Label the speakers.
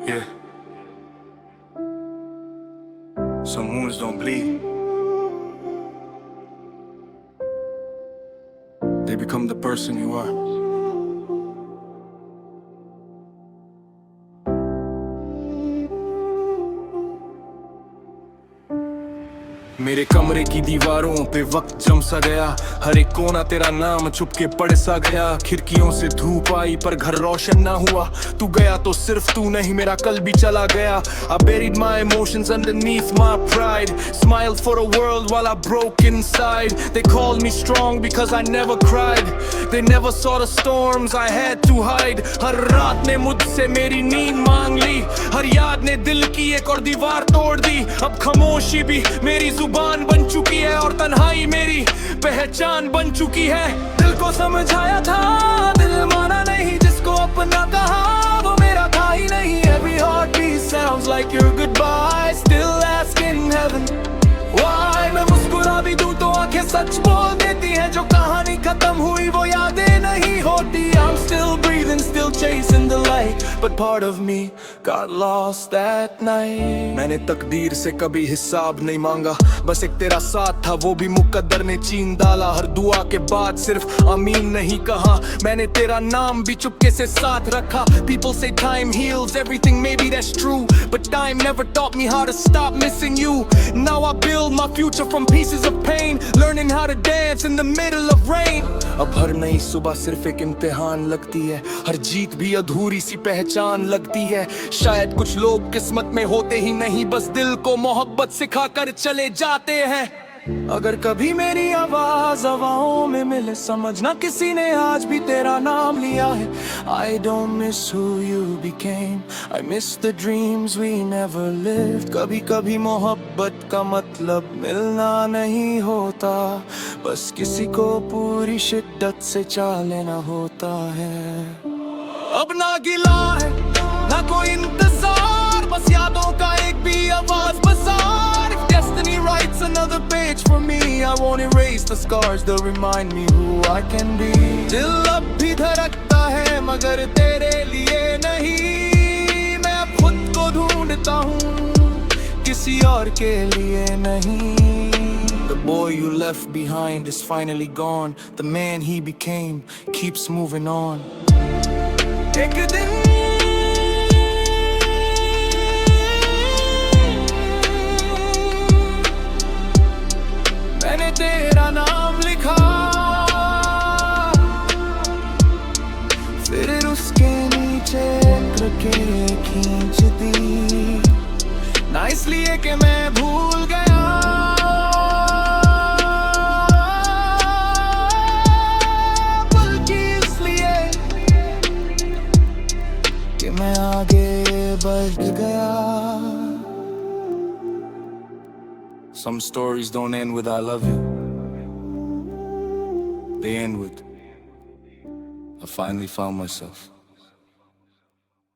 Speaker 1: Yeah. Some wounds don't bleed. They become the person you are. मेरे कमरे की दीवारों पे वक्त जम सा गया, हर एक कोना तेरा नाम छुपके पड़ सा गया। खिड़कियों से धूप आई पर घर रोशन ना हुआ। तू गया तो सिर्फ तू नहीं, मेरा कल भी चला गया। I buried my emotions underneath my pride. Smiled for a world while I broke inside. They called me strong because I never cried. They never saw the storms I had to hide. हर रात ने मुझसे मेरी नींद मांग ली, हर याद ने दिल की एक और दीवार तोड़ दी। अब खामोशी भी मेरी जुबान बन चुकी है और तन्हाई मेरी पहचान बन चुकी है। दिल को समझाया था, दिल माना नहीं, जिसको अपना कहा वो मेरा था ही नहीं। Every heartbeat sounds like your goodbye, still asking heaven why। मैं मुस्कुरा भी दूं तो आंखें सच बोल देती हैं, जो कहानी खत्म हुई वो यादें नहीं होती। I'm still breathing, still chasing the light, but part of me got lost that night। मैंने तकदीर से कभी हिसाब नहीं मांगा, बस एक तेरा साथ था वो भी मुकद्दर ने छीन डाला। हर दुआ के बाद सिर्फ आमीन नहीं कहा, मैंने तेरा नाम भी चुपके से साथ रखा। People say time heals everything, maybe that's true, but time never taught me how to stop missing you। Now I build my future from pieces of pain, learning how to dance in the middle of rain। अब हर नई सुबह सिर्फ एक इम्तिहान लगती है, हर जीत भी अधूरी सी पहचान लगती है। शायद कुछ लोग किस्मत में होते ही नहीं, बस दिल को मोहब्बत सिखा कर चले जाते हैं। अगर कभी मेरी आवाज हवाओं में मिले, समझना किसी ने आज भी तेरा नाम लिया है। I don't miss who you became, I miss the dreams we never lived। कभी कभी मोहब्बत का मतलब मिलना नहीं होता, बस किसी को पूरी शिद्दत से चाह लेना होता है। अब ना गिला है ना कोई इंतजार, बस यादों का एक भी आवाज बाजार। If destiny writes another page for me, I won't erase the scars, they'll remind me who I can be। दिल अब भी धड़कता है मगर तेरे लिए नहीं, मैं अब खुद को ढूंढता हूँ किसी और के लिए नहीं। The boy you left behind is finally gone, the man he became keeps moving on। एक दिन मैंने तेरा नाम लिखा, फिर उसके नीचे लकीरें खींच दी, ना इसलिए कि मैं भूल गया, बल्कि इसलिए कि मैं आगे बढ़ गया। Some stories don't end with I love you, they end with I finally found myself।